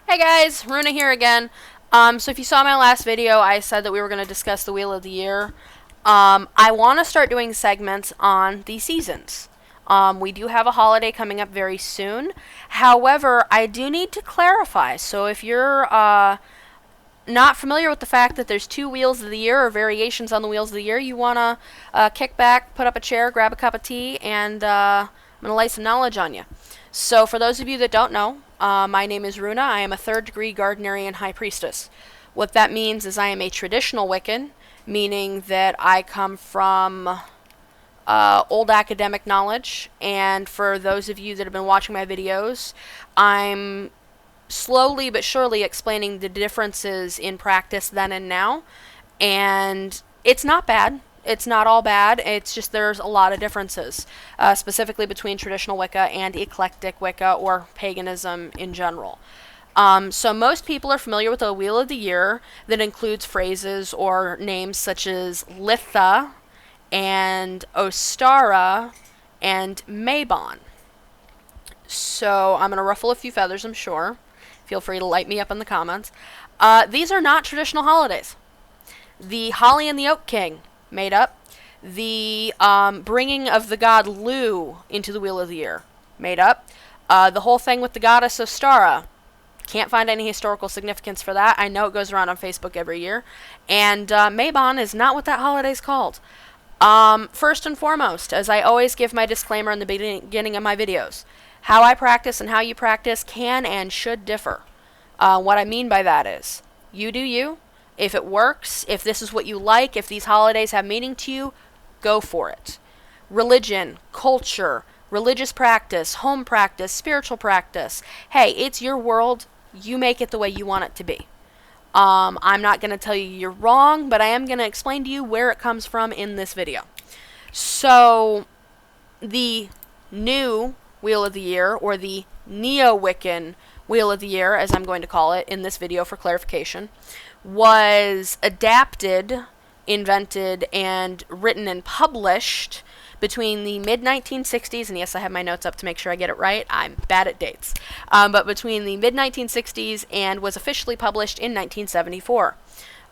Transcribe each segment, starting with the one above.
Hey guys, Runa here again. So if you saw my last video, I said that we were going to discuss the Wheel of the Year. I want to start doing segments on the seasons. We do have a holiday coming up very soon. However, I do need to clarify. So if you're not familiar with the fact that there's two Wheels of the Year or variations on the Wheels of the Year, you want to kick back, put up a chair, grab a cup of tea, and I'm going to lay some knowledge on you. So for those of you that don't know, my name is Runa. I am a third-degree Gardnerian High Priestess. What that means is I am a traditional Wiccan, meaning that I come from old academic knowledge, and for those of you that have been watching my videos, I'm slowly but surely explaining the differences in practice then and now, and it's not bad. It's not all bad. It's just there's a lot of differences, specifically between traditional Wicca and eclectic Wicca or paganism in general. So most people are familiar with the Wheel of the Year that includes phrases or names such as Litha and Ostara and Mabon. So I'm going to ruffle a few feathers, I'm sure. Feel free to light me up in the comments. These are not traditional holidays. The Holly and the Oak King, made up. The bringing of the god Lu into the Wheel of the Year, made up. The whole thing with the goddess Ostara, can't find any historical significance for that. I know it goes around on Facebook every year. And Mabon is not what that holiday's called. First and foremost, as I always give my disclaimer in the beginning of my videos, how I practice and how you practice can and should differ. What I mean by that is, you do you. If it works, if this is what you like, if these holidays have meaning to you, go for it. Religion, culture, religious practice, home practice, spiritual practice. Hey, it's your world. You make it the way you want it to be. I'm not going to tell you you're wrong, but I am going to explain to you where it comes from in this video. So, the new Wheel of the Year, or the Neo-Wiccan Wheel of the Year, as I'm going to call it in this video for clarification, was adapted, invented, and written and published between the mid-1960s, and yes, I have my notes up to make sure I get it right. I'm bad at dates. But between the mid-1960s and was officially published in 1974.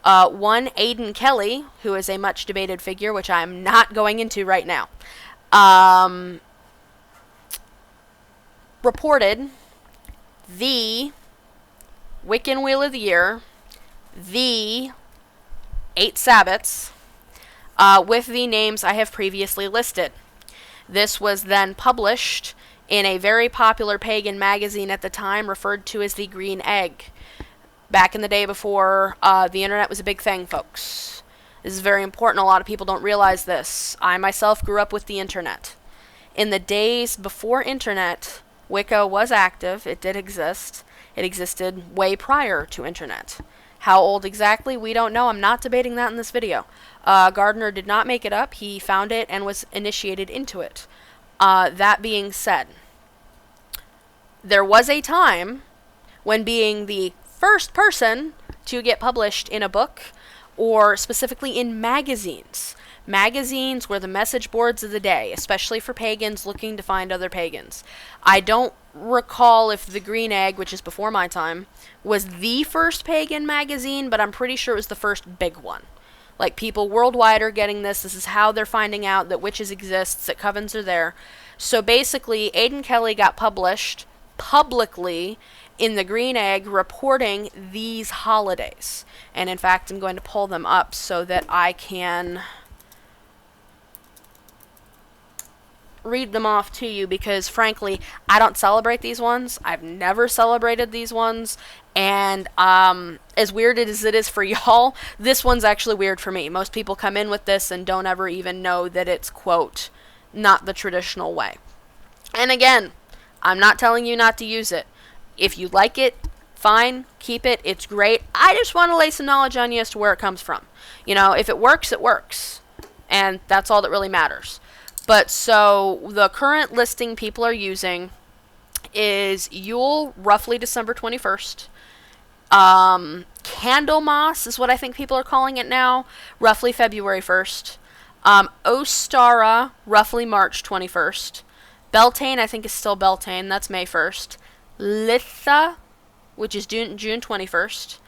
One Aidan Kelly, who is a much debated figure, which I'm not going into right now, reported the Wiccan Wheel of the Year, the 8 Sabbats, with the names I have previously listed. This was then published in a very popular pagan magazine at the time referred to as the Green Egg. Back in the day before the internet was a big thing, folks. This is very important. A lot of people don't realize this. I myself grew up with the internet. In the days before internet, Wicca was active. It did exist. It existed way prior to internet. How old exactly, we don't know. I'm not debating that in this video. Gardner did not make it up. He found it and was initiated into it. That being said, there was a time when being the first person to get published in a book, or specifically in magazines. Magazines were the message boards of the day, especially for pagans looking to find other pagans. I don't recall if the Green Egg, which is before my time, was the first pagan magazine, but I'm pretty sure it was the first big one. Like, people worldwide are getting this. This is how they're finding out that witches exist, that covens are there. So basically, Aidan Kelly got published publicly in the Green Egg reporting these holidays. And in fact, I'm going to pull them up so that I can read them off to you, because frankly, I don't celebrate these ones. I've never celebrated these ones, and as weird as it is for y'all, this one's actually weird for me. Most people come in with this and don't ever even know that it's, quote, not the traditional way. And again, I'm not telling you not to use it. If you like it, fine, keep it, it's great. I just want to lay some knowledge on you as to where it comes from. You know, if it works, it works. And that's all that really matters. But so the current listing people are using is Yule, roughly December 21st. Candlemas is what I think people are calling it now, roughly February 1st. Ostara, roughly March 21st. Beltane, I think, is still Beltane. That's May 1st. Litha, which is June 21st.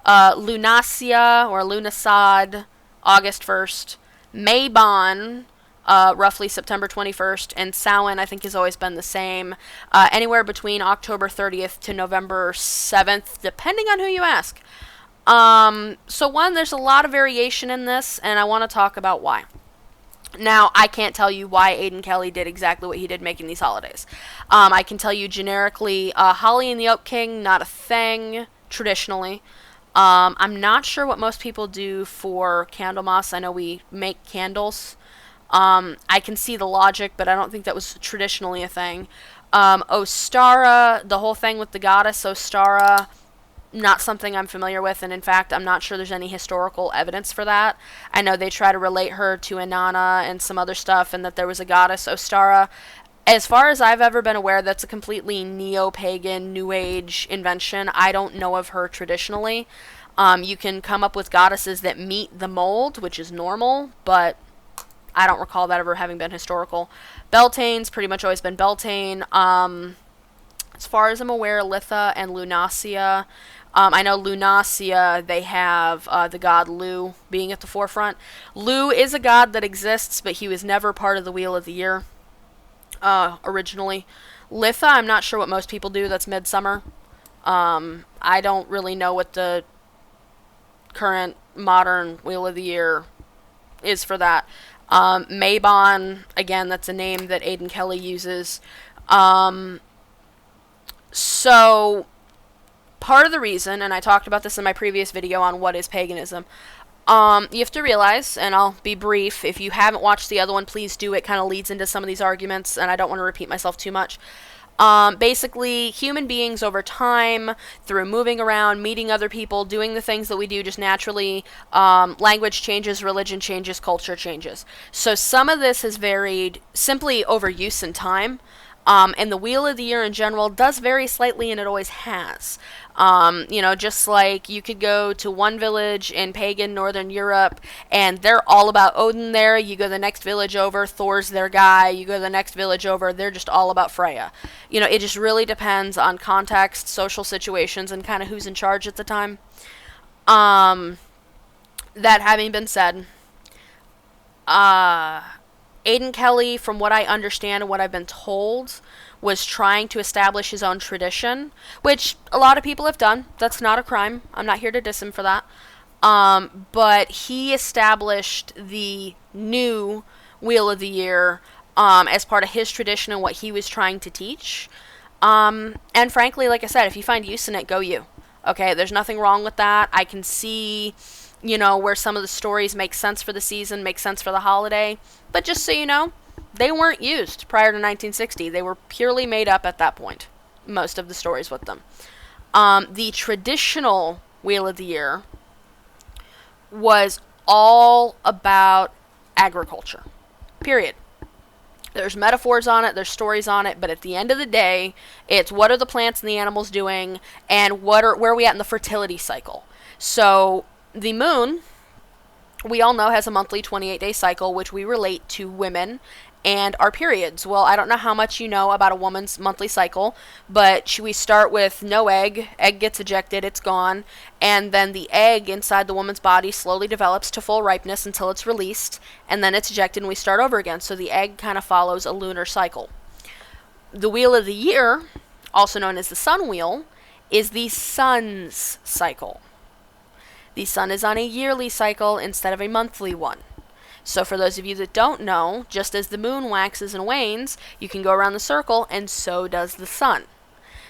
Lunacia or Lunasad, August 1st. Mabon, roughly September 21st. And Samhain, I think, has always been the same. Anywhere between October 30th to November 7th, depending on who you ask. So one, there's a lot of variation in this, and I want to talk about why. Now, I can't tell you why Aidan Kelly did exactly what he did making these holidays. I can tell you generically, Holly and the Oak King, not a thing, traditionally. I'm not sure what most people do for Candlemas. I know we make candles. I can see the logic, but I don't think that was traditionally a thing. Ostara, the whole thing with the goddess Ostara, not something I'm familiar with, and in fact, I'm not sure there's any historical evidence for that. I know they try to relate her to Inanna and some other stuff, and that there was a goddess Ostara. As far as I've ever been aware, that's a completely neo-pagan, New Age invention. I don't know of her traditionally. You can come up with goddesses that meet the mold, which is normal, but I don't recall that ever having been historical. Beltane's pretty much always been Beltane. As far as I'm aware, Litha and Lunacia. I know Lunacia, they have the god Lu being at the forefront. Lu is a god that exists, but he was never part of the Wheel of the Year originally. Litha, I'm not sure what most people do. That's Midsummer. I don't really know what the current modern Wheel of the Year is for that. Mabon, again, that's a name that Aidan Kelly uses. So, part of the reason, and I talked about this in my previous video on what is paganism, you have to realize, and I'll be brief, if you haven't watched the other one, please do. It kind of leads into some of these arguments, and I don't want to repeat myself too much. Basically, human beings over time, through moving around, meeting other people, doing the things that we do just naturally, language changes, religion changes, culture changes. So some of this has varied simply over use and time. And the Wheel of the Year in general does vary slightly, and it always has. Just like you could go to one village in pagan Northern Europe, and they're all about Odin there. You go to the next village over, Thor's their guy. You go to the next village over, they're just all about Freya. It just really depends on context, social situations, and kind of who's in charge at the time. That having been said, Aidan Kelly, from what I understand and what I've been told, was trying to establish his own tradition, which a lot of people have done. That's not a crime. I'm not here to diss him for that. But he established the new Wheel of the Year as part of his tradition and what he was trying to teach. And frankly, like I said, if you find use in it, go you. Okay, there's nothing wrong with that. I can see where some of the stories make sense for the season, make sense for the holiday. But just so you know, they weren't used prior to 1960. They were purely made up at that point, most of the stories with them. The traditional Wheel of the Year was all about agriculture, period. There's metaphors on it, there's stories on it, but at the end of the day, it's what are the plants and the animals doing, and where are we at in the fertility cycle. So the moon, we all know, has a monthly 28-day cycle, which we relate to women and our periods. Well, I don't know how much you know about a woman's monthly cycle, but we start with no egg gets ejected, it's gone, and then the egg inside the woman's body slowly develops to full ripeness until it's released, and then it's ejected and we start over again. So the egg kind of follows a lunar cycle. The Wheel of the Year, also known as the sun wheel, is the sun's cycle. The sun is on a yearly cycle instead of a monthly one. So for those of you that don't know, just as the moon waxes and wanes, you can go around the circle, and so does the sun.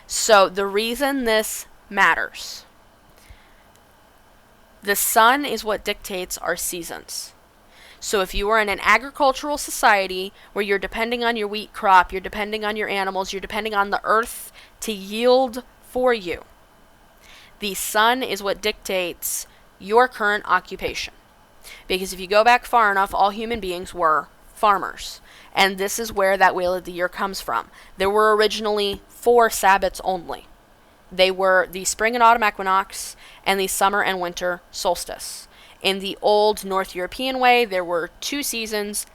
So the reason this matters, the sun is what dictates our seasons. So if you are in an agricultural society where you're depending on your wheat crop, you're depending on your animals, you're depending on the earth to yield for you, the sun is what dictates your current occupation. Because if you go back far enough, all human beings were farmers. And this is where that Wheel of the Year comes from. There were originally 4 Sabbats only. They were the spring and autumn equinox and the summer and winter solstice. In the old North European way, there were 2 seasons,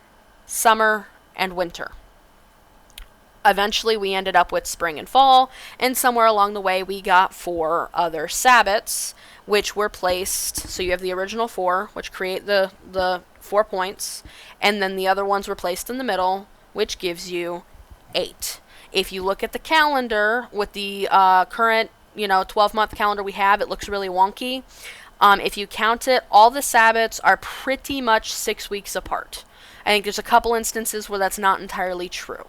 summer and winter. Eventually, we ended up with spring and fall, and somewhere along the way, we got 4 other Sabbats, which were placed. So you have the original 4, which create the 4 points, and then the other ones were placed in the middle, which gives you 8. If you look at the calendar with the current 12-month calendar we have, it looks really wonky. If you count it, all the Sabbats are pretty much 6 weeks apart. I think there's a couple instances where that's not entirely true.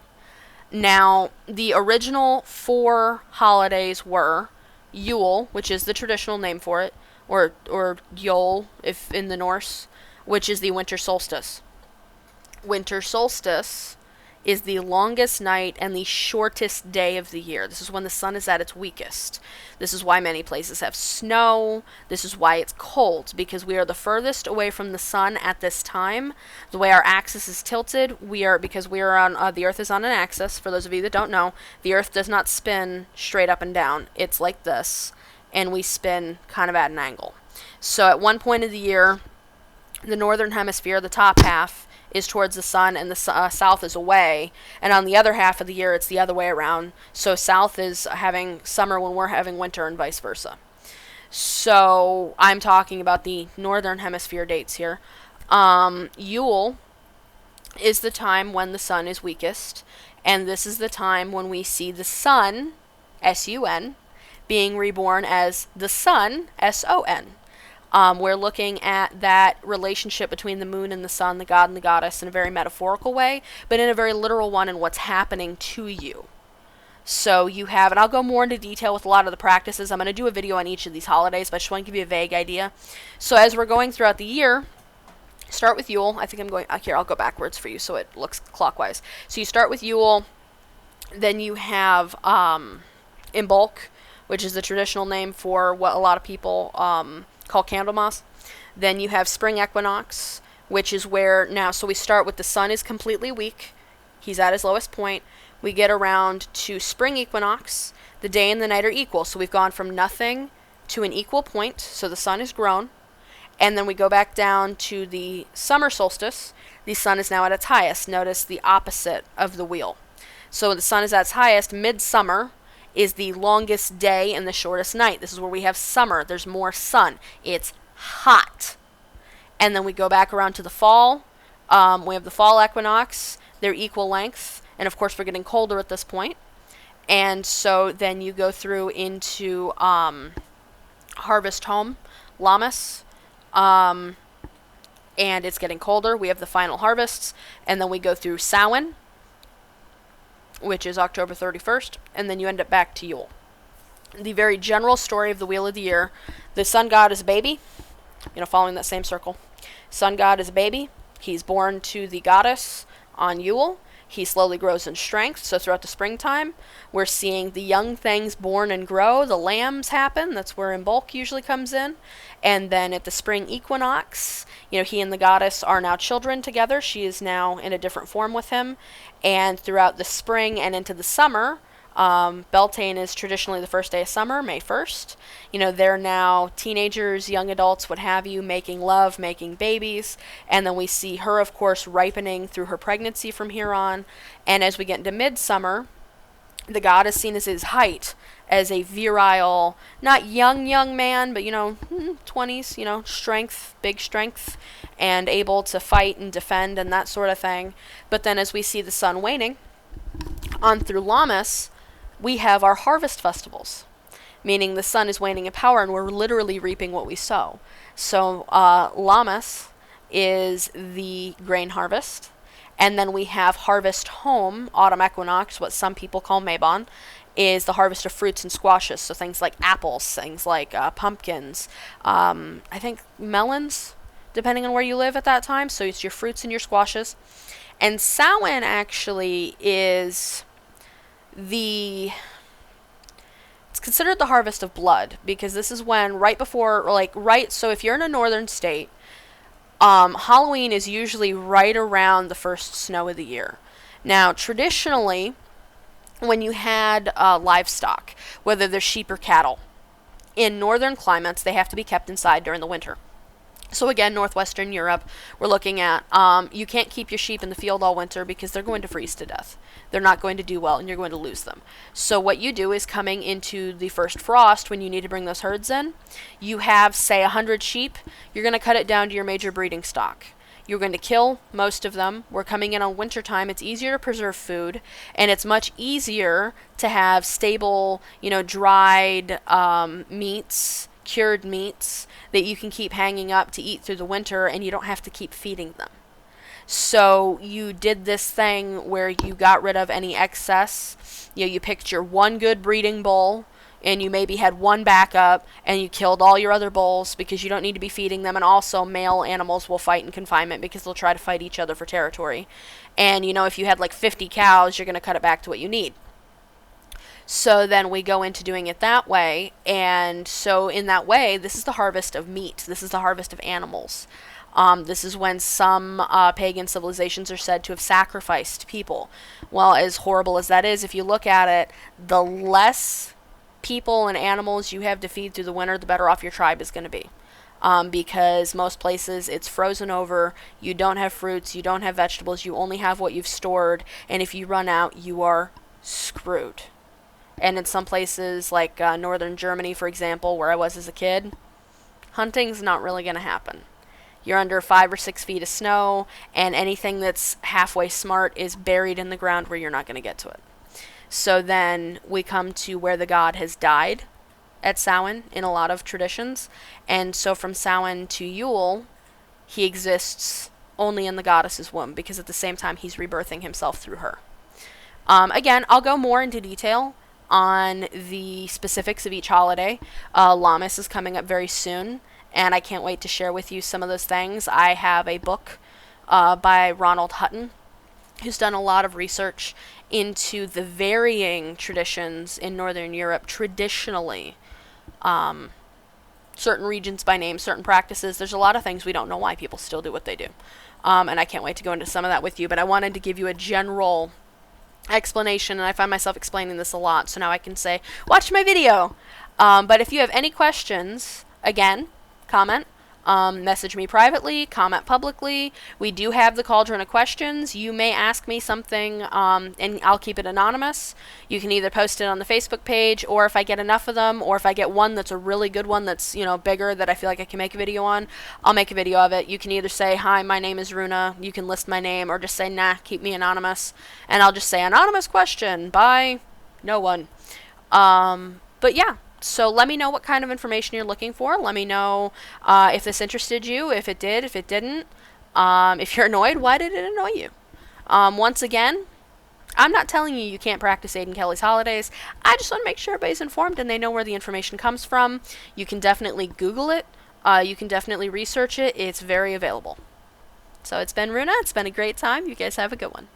Now, the original 4 holidays were Yule, which is the traditional name for it, or Yule, if in the Norse, which is the winter solstice. Winter solstice is the longest night and the shortest day of the year. This is when the sun is at its weakest. This is why many places have snow. This is why it's cold, because we are the furthest away from the sun at this time. The way our axis is tilted, because we are on the Earth is on an axis. For those of you that don't know, the Earth does not spin straight up and down. It's like this, and we spin kind of at an angle. So at one point of the year, the northern hemisphere, the top half, is towards the sun, and the south is away. And on the other half of the year, it's the other way around. So south is having summer when we're having winter, and vice versa. So I'm talking about the northern hemisphere dates here. Yule is the time when the sun is weakest, and this is the time when we see the sun, S-U-N, being reborn as the sun, S-O-N. We're looking at that relationship between the moon and the sun, the god and the goddess, in a very metaphorical way, but in a very literal one in what's happening to you. So you have, and I'll go more into detail with a lot of the practices. I'm going to do a video on each of these holidays, but I just want to give you a vague idea. So as we're going throughout the year, start with Yule. I think I'm going, here, I'll go backwards for you so it looks clockwise. So you start with Yule, then you have Imbolc, which is the traditional name for what a lot of people call Candlemas. Then you have spring equinox, which is where now, so we start with the sun is completely weak. He's at his lowest point. We get around to spring equinox. The day and the night are equal. So we've gone from nothing to an equal point. So the sun is grown. And then we go back down to the summer solstice. The sun is now at its highest. Notice the opposite of the wheel. So the sun is at its highest. Midsummer is the longest day and the shortest night. This is where we have summer. There's more sun. It's hot. And then we go back around to the fall. We have the fall equinox. They're equal length. And of course, we're getting colder at this point. And so then you go through into harvest home, Lammas. And it's getting colder. We have the final harvests. And then we go through Samhain, which is October 31st, and then you end up back to Yule. The very general story of the Wheel of the Year, the sun god is a baby, following that same circle. Sun god is a baby. He's born to the goddess on Yule. He slowly grows in strength, so throughout the springtime, we're seeing the young things born and grow. The lambs happen. That's where Imbolc usually comes in. And then at the spring equinox, he and the goddess are now children together. She is now in a different form with him. And throughout the spring and into the summer, Beltane is traditionally the first day of summer, May 1st. They're now teenagers, young adults, what have you, making love, making babies. And then we see her, of course, ripening through her pregnancy from here on. And as we get into midsummer, the god is seen as his height, as a virile, not young man, but, 20s, strength, big strength, and able to fight and defend and that sort of thing. But then as we see the sun waning, on through Lammas, we have our harvest festivals, meaning the sun is waning in power and we're literally reaping what we sow. So Lammas is the grain harvest, and then we have harvest home, autumn equinox, what some people call Mabon, is the harvest of fruits and squashes. So things like apples, things like pumpkins, I think melons, depending on where you live at that time. So it's your fruits and your squashes. And Samhain actually is it's considered the harvest of blood, because this is when so if you're in a northern state, Halloween is usually right around the first snow of the year. Now, traditionally, when you had livestock, whether they're sheep or cattle, in northern climates, they have to be kept inside during the winter. So again, northwestern Europe, we're looking at, you can't keep your sheep in the field all winter because they're going to freeze to death. They're not going to do well, and you're going to lose them. So what you do is, coming into the first frost, when you need to bring those herds in, you have, say, 100 sheep. You're going to cut it down to your major breeding stock. You're going to kill most of them. We're coming in on winter time. It's easier to preserve food, and it's much easier to have stable, dried meats, cured meats that you can keep hanging up to eat through the winter, and you don't have to keep feeding them. So you did this thing where you got rid of any excess. You picked your one good breeding bull, and you maybe had one backup, and you killed all your other bulls because you don't need to be feeding them. And also, male animals will fight in confinement because they'll try to fight each other for territory. And if you had like 50 cows, you're going to cut it back to what you need. So then we go into doing it that way, and so in that way, this is the harvest of meat. This is the harvest of animals. This is when some pagan civilizations are said to have sacrificed people. Well, as horrible as that is, if you look at it, the less people and animals you have to feed through the winter, the better off your tribe is going to be. Because most places it's frozen over, you don't have fruits, you don't have vegetables, you only have what you've stored, and if you run out, you are screwed. And in some places, like northern Germany, for example, where I was as a kid, hunting's not really going to happen. You're under 5 or 6 feet of snow, and anything that's halfway smart is buried in the ground where you're not going to get to it. So then we come to where the god has died at Samhain in a lot of traditions. And so from Samhain to Yule, he exists only in the goddess's womb, because at the same time he's rebirthing himself through her. Again, I'll go more into detail on the specifics of each holiday. Lammas is coming up very soon, and I can't wait to share with you some of those things. I have a book by Ronald Hutton, who's done a lot of research into the varying traditions in Northern Europe traditionally. Certain regions by name, certain practices. There's a lot of things we don't know why people still do what they do. And I can't wait to go into some of that with you, but I wanted to give you a general explanation, and I find myself explaining this a lot, so now I can say, watch my video. But if you have any questions, again, comment, message me privately, comment publicly. We do have the cauldron of questions. You may ask me something, and I'll keep it anonymous. You can either post it on the Facebook page, or if I get enough of them, or if I get one that's a really good one that's, bigger, that I feel like I can make a video on, I'll make a video of it. You can either say, hi, my name is Runa, you can list my name, or just say, nah, keep me anonymous, and I'll just say, anonymous question by no one. But yeah. So let me know what kind of information you're looking for. Let me know if this interested you, if it did, if it didn't. If you're annoyed, why did it annoy you? Once again, I'm not telling you can't practice Aidan Kelly's holidays. I just want to make sure everybody's informed and they know where the information comes from. You can definitely Google it. You can definitely research it. It's very available. So it's been Runa. It's been a great time. You guys have a good one.